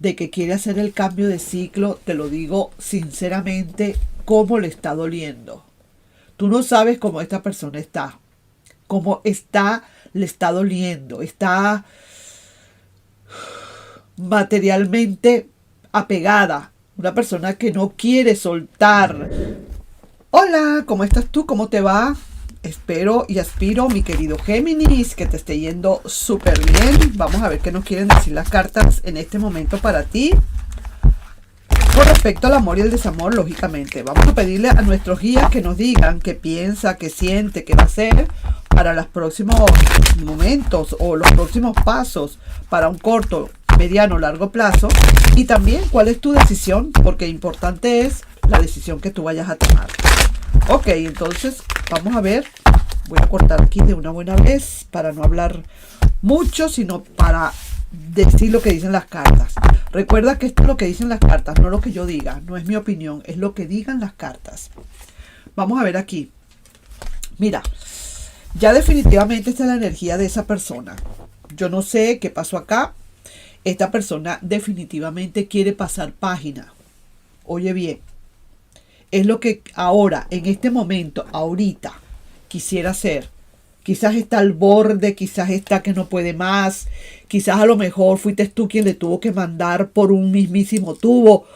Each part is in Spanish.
de que quiere hacer el cambio de ciclo, te lo digo sinceramente, cómo le está doliendo. Tú no sabes cómo esta persona está, cómo está, le está doliendo, está materialmente apegada, una persona que no quiere soltar. Hola, ¿cómo estás tú? ¿Cómo te va? Espero y aspiro, mi querido Géminis, que te esté yendo súper bien. Vamos a ver qué nos quieren decir las cartas en este momento para ti. Con respecto al amor y el desamor, lógicamente, vamos a pedirle a nuestros guías que nos digan qué piensa, qué siente, qué va a hacer para los próximos momentos o los próximos pasos para un corto, mediano, largo plazo. Y también cuál es tu decisión, porque importante es la decisión que tú vayas a tomar. Ok, entonces vamos a ver. Voy a cortar aquí de una buena vez para no hablar mucho, sino para decir lo que dicen las cartas. Recuerda que esto es lo que dicen las cartas, no lo que yo diga, no es mi opinión, es lo que digan las cartas. Vamos a ver aquí. Mira, ya definitivamente esta es la energía de esa persona. Yo no sé qué pasó acá. Esta persona definitivamente quiere pasar página. Oye bien, es lo que ahora, en este momento, ahorita, quisiera hacer. Quizás está al borde, quizás está que no puede más, quizás a lo mejor fuiste tú quien le tuvo que mandar por un mismísimo tubo.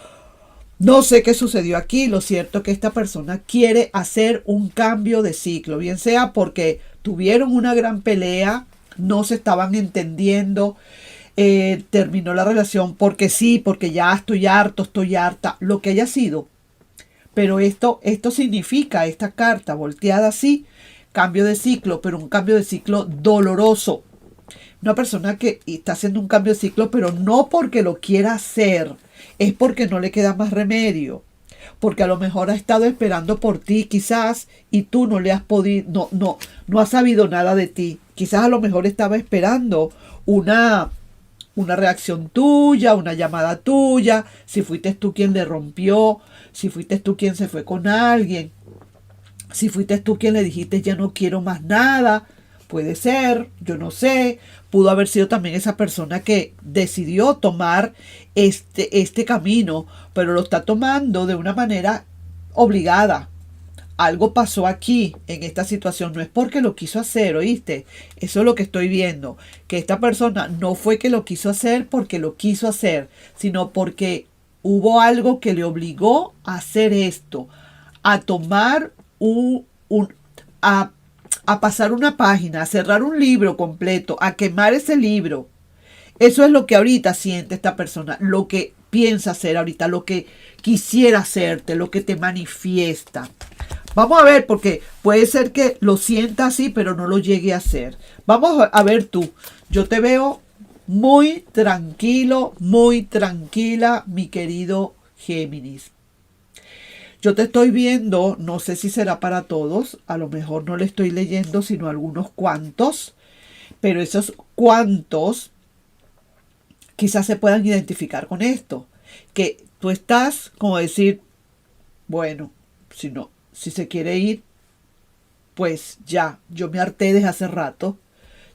No sé qué sucedió aquí, lo cierto es que esta persona quiere hacer un cambio de ciclo, bien sea porque tuvieron una gran pelea, no se estaban entendiendo, terminó la relación porque sí, porque ya estoy harto, estoy harta, lo que haya sido. Pero esto significa, esta carta volteada así, cambio de ciclo, pero un cambio de ciclo doloroso. Una persona que está haciendo un cambio de ciclo, pero no porque lo quiera hacer, es porque no le queda más remedio. Porque a lo mejor ha estado esperando por ti, quizás, y tú no le has podido, no has sabido nada de ti. Quizás a lo mejor estaba esperando una reacción tuya, una llamada tuya, si fuiste tú quien le rompió, si fuiste tú quien se fue con alguien, si fuiste tú quien le dijiste ya no quiero más nada, puede ser, yo no sé, pudo haber sido también esa persona que decidió tomar este camino, pero lo está tomando de una manera obligada. Algo pasó aquí en esta situación, no es porque lo quiso hacer, ¿oíste? Eso es lo que estoy viendo, que esta persona no fue que lo quiso hacer porque lo quiso hacer, sino porque hubo algo que le obligó a hacer esto, a tomar a pasar una página, a cerrar un libro completo, a quemar ese libro. Eso es lo que ahorita siente esta persona, lo que piensa hacer ahorita, lo que quisiera hacerte, lo que te manifiesta. Vamos a ver, porque puede ser que lo sienta así, pero no lo llegue a hacer. Vamos a ver tú. Yo te veo muy tranquilo, muy tranquila, mi querido Géminis. Yo te estoy viendo, no sé si será para todos, a lo mejor no le estoy leyendo, sino algunos cuantos, pero esos cuantos quizás se puedan identificar con esto. Que tú estás, como decir, bueno, si se quiere ir, pues ya, yo me harté desde hace rato,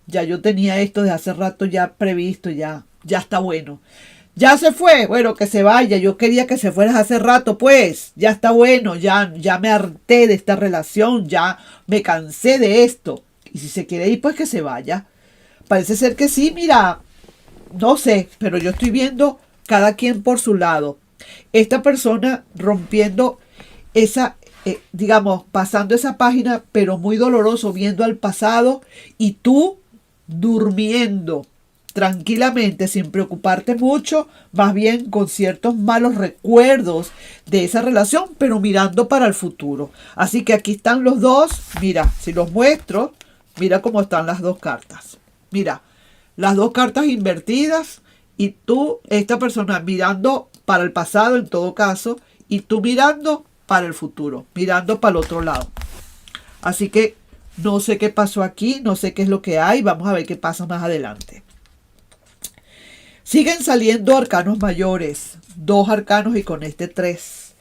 ya yo tenía esto desde hace rato ya previsto, ya está bueno. Ya se fue, bueno, que se vaya, yo quería que se fueras hace rato, pues, ya está bueno, ya me harté de esta relación, ya me cansé de esto. Y si se quiere ir, pues que se vaya. Parece ser que sí, mira, no sé, pero yo estoy viendo cada quien por su lado. Esta persona rompiendo esa, digamos, pasando esa página, pero muy doloroso, viendo al pasado, y tú durmiendo tranquilamente, sin preocuparte mucho, más bien con ciertos malos recuerdos de esa relación, pero mirando para el futuro. Así que aquí están los dos. Mira, si los muestro, mira cómo están las dos cartas. Mira, las dos cartas invertidas y tú, esta persona mirando para el pasado en todo caso, y tú mirando para el futuro, mirando para el otro lado. Así que no sé qué pasó aquí, no sé qué es lo que hay, vamos a ver qué pasa más adelante. Siguen saliendo arcanos mayores, 2 arcanos y con este 3.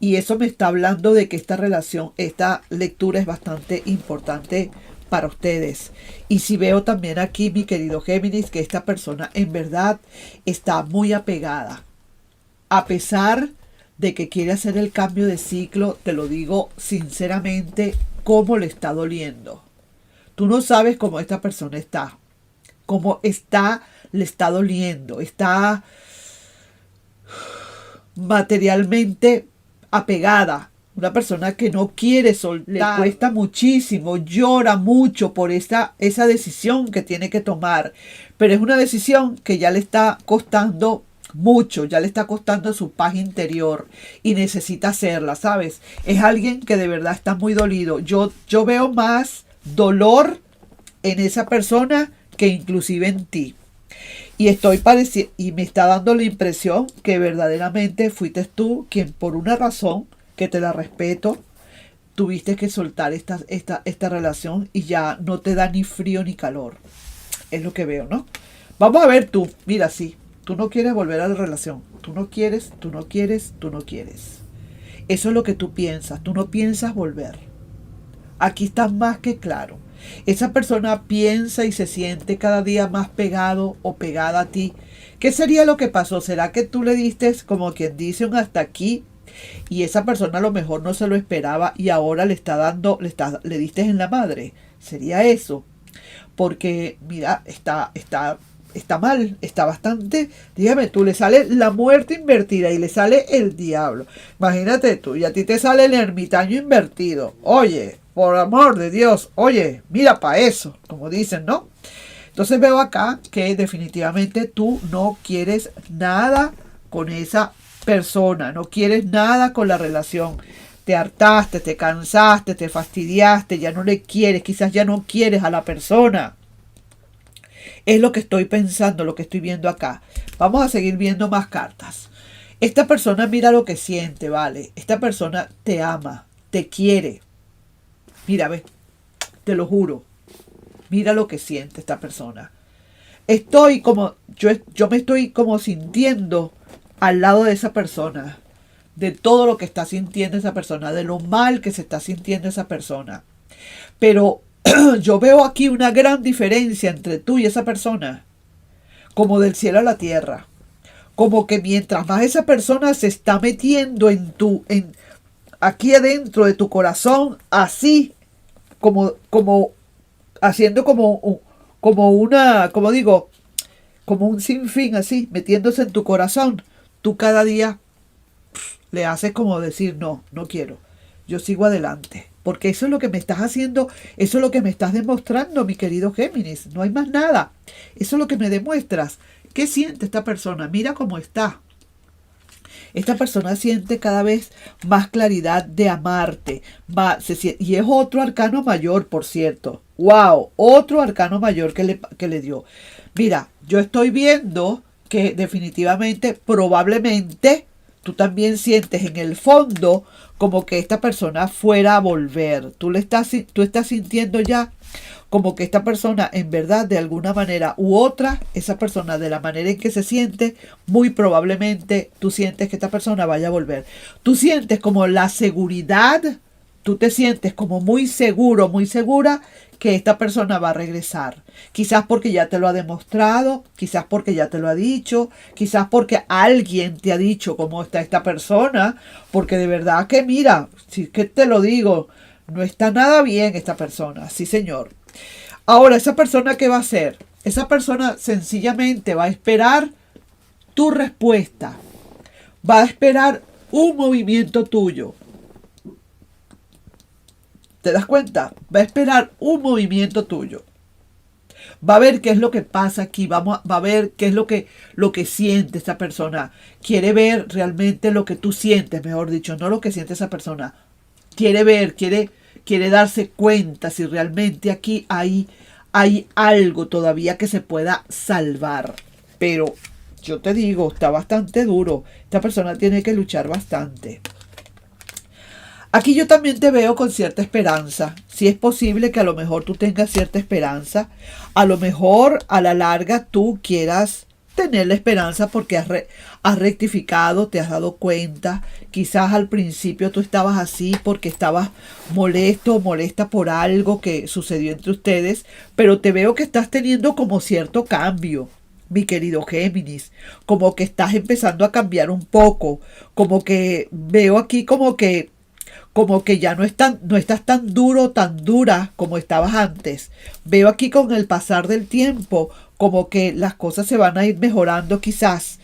Y eso me está hablando de que esta relación, esta lectura es bastante importante para ustedes. Y si veo también aquí, mi querido Géminis, que esta persona en verdad está muy apegada. A pesar de que quiere hacer el cambio de ciclo, te lo digo sinceramente, cómo le está doliendo. Tú no sabes cómo esta persona está. Cómo está, le está doliendo. Está materialmente apegada. Una persona que no quiere soltar, le cuesta muchísimo, llora mucho por esa decisión que tiene que tomar. Pero es una decisión que ya le está costando mucho, ya le está costando su paz interior y necesita hacerla, ¿sabes? Es alguien que de verdad está muy dolido. Yo veo más dolor en esa persona que inclusive en ti. Y me está dando la impresión que verdaderamente fuiste tú quien, por una razón que te la respeto, tuviste que soltar esta relación y ya no te da ni frío ni calor. Es lo que veo, ¿no? Vamos a ver tú. Mira, sí. Tú no quieres volver a la relación. Tú no quieres, tú no quieres, tú no quieres. Eso es lo que tú piensas. Tú no piensas volver. Aquí está más que claro. Esa persona piensa y se siente cada día más pegado o pegada a ti. ¿Qué sería lo que pasó? ¿Será que tú le diste, como quien dice, un hasta aquí? Y esa persona a lo mejor no se lo esperaba y ahora le diste en la madre. ¿Sería eso? Porque, mira, está mal, está bastante, dígame tú, le sale la muerte invertida y le sale el diablo. Imagínate tú, y a ti te sale el ermitaño invertido. Oye, por amor de Dios, oye, mira para eso, como dicen, ¿no? Entonces veo acá que definitivamente tú no quieres nada con esa persona, no quieres nada con la relación. Te hartaste, te cansaste, te fastidiaste, ya no le quieres, quizás ya no quieres a la persona. Es lo que estoy pensando, lo que estoy viendo acá. Vamos a seguir viendo más cartas. Esta persona mira lo que siente, ¿vale? Esta persona te ama, te quiere. Mira, ve, te lo juro. Mira lo que siente esta persona. Yo me estoy como sintiendo al lado de esa persona. De todo lo que está sintiendo esa persona, de lo mal que se está sintiendo esa persona. Pero yo veo aquí una gran diferencia entre tú y esa persona, como del cielo a la tierra. Como que mientras más esa persona se está metiendo aquí adentro de tu corazón, así, como haciendo como un sinfín así, metiéndose en tu corazón, tú cada día le haces como decir, no quiero, yo sigo adelante. Porque eso es lo que me estás haciendo, eso es lo que me estás demostrando, mi querido Géminis. No hay más nada. Eso es lo que me demuestras. ¿Qué siente esta persona? Mira cómo está. Esta persona siente cada vez más claridad de amarte. Y es otro arcano mayor, por cierto. ¡Wow! Otro arcano mayor que le dio. Mira, yo estoy viendo que definitivamente, probablemente, tú también sientes en el fondo como que esta persona fuera a volver. Tú estás sintiendo ya como que esta persona en verdad de alguna manera u otra, esa persona de la manera en que se siente, muy probablemente tú sientes que esta persona vaya a volver. Tú sientes como la seguridad, tú te sientes como muy seguro, muy segura que esta persona va a regresar. Quizás porque ya te lo ha demostrado, quizás porque ya te lo ha dicho, quizás porque alguien te ha dicho cómo está esta persona, porque de verdad que mira, si es que te lo digo, no está nada bien esta persona, sí señor. Ahora, ¿esa persona qué va a hacer? Esa persona sencillamente va a esperar tu respuesta, va a esperar un movimiento tuyo. ¿Te das cuenta? Va a esperar un movimiento tuyo. Va a ver qué es lo que pasa aquí. Va a ver qué es lo que siente esta persona. Quiere ver realmente lo que tú sientes, mejor dicho, no lo que siente esa persona. Quiere ver, quiere darse cuenta si realmente aquí hay algo todavía que se pueda salvar. Pero yo te digo, está bastante duro. Esta persona tiene que luchar bastante. Aquí yo también te veo con cierta esperanza. Si es posible que a lo mejor tú tengas cierta esperanza. A lo mejor a la larga tú quieras tener la esperanza porque has rectificado, te has dado cuenta. Quizás al principio tú estabas así porque estabas molesto o molesta por algo que sucedió entre ustedes, pero te veo que estás teniendo como cierto cambio, mi querido Géminis, como que estás empezando a cambiar un poco, como que veo aquí como que ya no estás tan duro, tan dura como estabas antes. Veo aquí con el pasar del tiempo como que las cosas se van a ir mejorando quizás.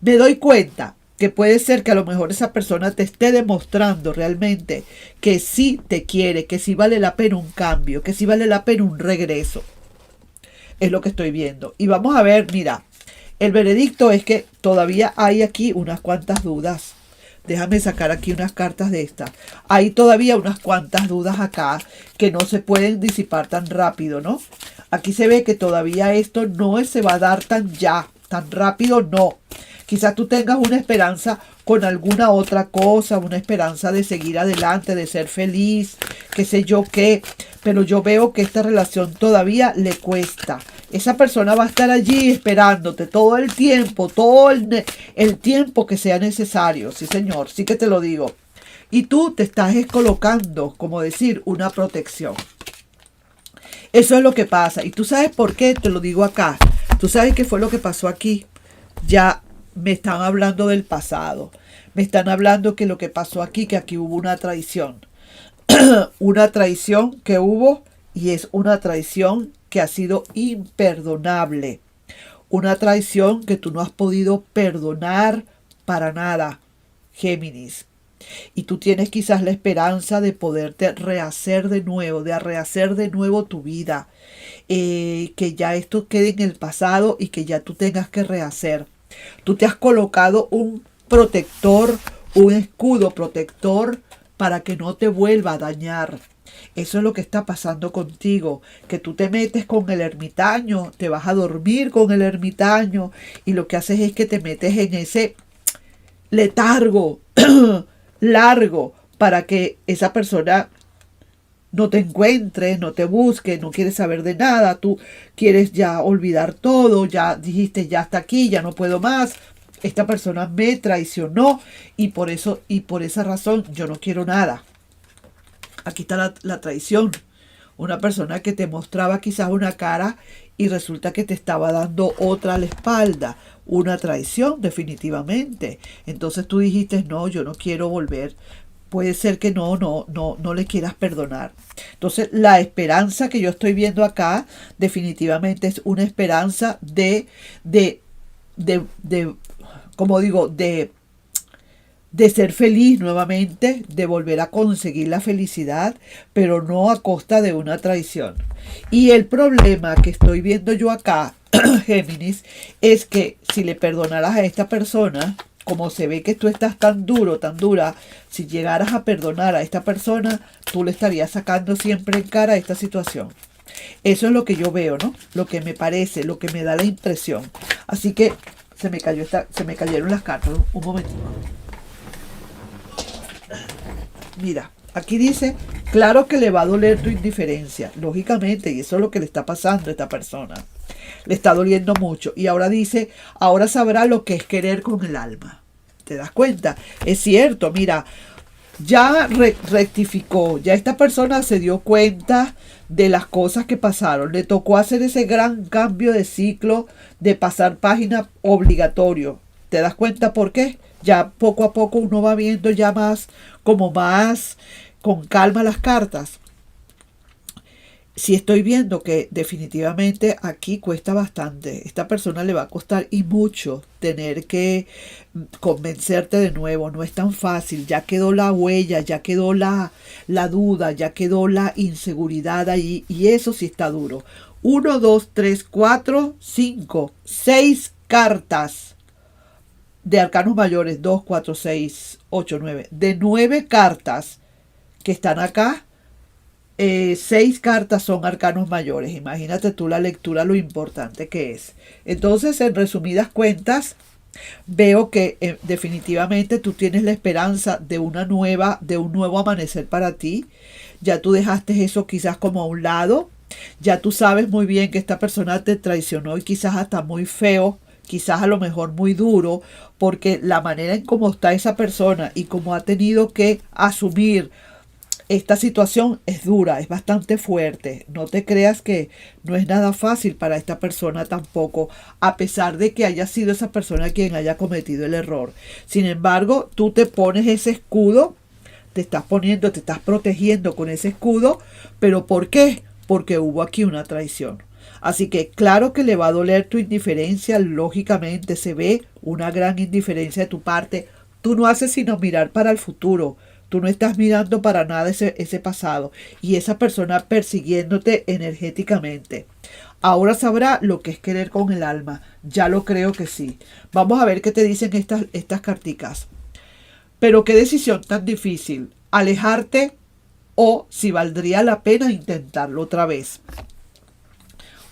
Me doy cuenta que puede ser que a lo mejor esa persona te esté demostrando realmente que sí te quiere, que sí vale la pena un cambio, que sí vale la pena un regreso. Es lo que estoy viendo. Y vamos a ver, mira, el veredicto es que todavía hay aquí unas cuantas dudas. Déjame sacar aquí unas cartas de estas. Hay todavía unas cuantas dudas acá que no se pueden disipar tan rápido, ¿no? Aquí se ve que todavía esto no se va a dar tan ya, tan rápido no. Quizás tú tengas una esperanza con alguna otra cosa, una esperanza de seguir adelante, de ser feliz, qué sé yo qué. Pero yo veo que esta relación todavía le cuesta. Esa persona va a estar allí esperándote todo el tiempo, el tiempo que sea necesario. Sí, señor, sí que te lo digo. Y tú te estás colocando, como decir, una protección. Eso es lo que pasa. Y tú sabes por qué te lo digo acá. Tú sabes qué fue lo que pasó aquí. Ya me están hablando del pasado. Me están hablando que lo que pasó aquí, que aquí hubo una traición. Una traición que hubo y es una traición que ha sido imperdonable. Una traición que tú no has podido perdonar para nada, Géminis. Y tú tienes quizás la esperanza de poderte rehacer de nuevo, de rehacer de nuevo tu vida. Que ya esto quede en el pasado y que ya tú tengas que rehacer. Tú te has colocado un protector, un escudo protector para que no te vuelva a dañar. Eso es lo que está pasando contigo, que tú te metes con el ermitaño, te vas a dormir con el ermitaño y lo que haces es que te metes en ese letargo largo para que esa persona no te encuentre, no te busque, no quieres saber de nada, tú quieres ya olvidar todo, ya dijiste ya hasta aquí, ya no puedo más. Esta persona me traicionó y por esa razón yo no quiero nada. Aquí está la traición. Una persona que te mostraba quizás una cara y resulta que te estaba dando otra a la espalda. Una traición, definitivamente. Entonces tú dijiste, no, yo no quiero volver. Puede ser que no le quieras perdonar. Entonces la esperanza que yo estoy viendo acá definitivamente es una esperanza como digo, de ser feliz nuevamente, de volver a conseguir la felicidad, pero no a costa de una traición. Y el problema que estoy viendo yo acá, Géminis, es que si le perdonaras a esta persona, como se ve que tú estás tan duro, tan dura, si llegaras a perdonar a esta persona, tú le estarías sacando siempre en cara esta situación. Eso es lo que yo veo, ¿no? Lo que me parece, lo que me da la impresión. Así que se me cayeron las cartas. Un momentito. Mira, aquí dice, claro que le va a doler tu indiferencia, lógicamente, y eso es lo que le está pasando a esta persona. Le está doliendo mucho. Y ahora dice, ahora sabrá lo que es querer con el alma. ¿Te das cuenta? Es cierto, mira, ya rectificó, ya esta persona se dio cuenta de las cosas que pasaron. Le tocó hacer ese gran cambio de ciclo de pasar página obligatorio. ¿Te das cuenta por qué? Ya poco a poco uno va viendo ya más con calma las cartas. Si estoy viendo que definitivamente aquí cuesta bastante. Esta persona le va a costar y mucho tener que convencerte de nuevo. No es tan fácil. Ya quedó la huella, ya quedó la duda, ya quedó la inseguridad ahí. Y eso sí está duro. 1, 2, 3, 4, 5, 6 cartas de arcanos mayores. 2, 4, 6, 8, 9. De 9 cartas que están acá. 6 cartas son arcanos mayores. Imagínate tú la lectura, lo importante que es. Entonces, en resumidas cuentas, veo que definitivamente tú tienes la esperanza de un nuevo amanecer para ti. Ya tú dejaste eso quizás como a un lado. Ya tú sabes muy bien que esta persona te traicionó y quizás hasta muy feo, quizás a lo mejor muy duro, porque la manera en cómo está esa persona y cómo ha tenido que asumir esta situación es dura, es bastante fuerte. No te creas que no es nada fácil para esta persona tampoco, a pesar de que haya sido esa persona quien haya cometido el error. Sin embargo, tú te pones ese escudo, te estás poniendo, te estás protegiendo con ese escudo, pero ¿por qué? Porque hubo aquí una traición. Así que claro que le va a doler tu indiferencia, lógicamente se ve una gran indiferencia de tu parte. Tú no haces sino mirar para el futuro. Tú no estás mirando para nada ese pasado y esa persona persiguiéndote energéticamente. Ahora sabrá lo que es querer con el alma. Ya lo creo que sí. Vamos a ver qué te dicen estas carticas. Pero qué decisión tan difícil. Alejarte o si valdría la pena intentarlo otra vez.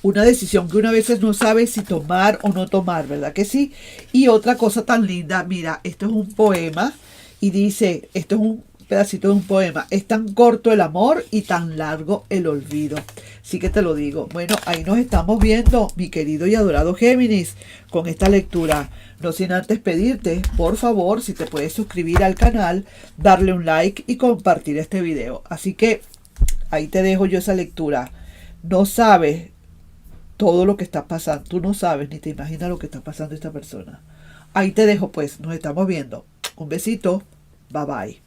Una decisión que una veces no sabe si tomar o no tomar, ¿verdad que sí? Y otra cosa tan linda, mira, esto es un poema y dice, esto es un pedacito de un poema, es tan corto el amor y tan largo el olvido. Sí que te lo digo. Bueno, ahí nos estamos viendo, mi querido y adorado Géminis, con esta lectura. No sin antes pedirte, por favor, si te puedes suscribir al canal, darle un like y compartir este video. Así que ahí te dejo yo esa lectura. No sabes todo lo que está pasando. Tú no sabes ni te imaginas lo que está pasando esta persona. Ahí te dejo pues. Nos estamos viendo. Un besito. Bye bye.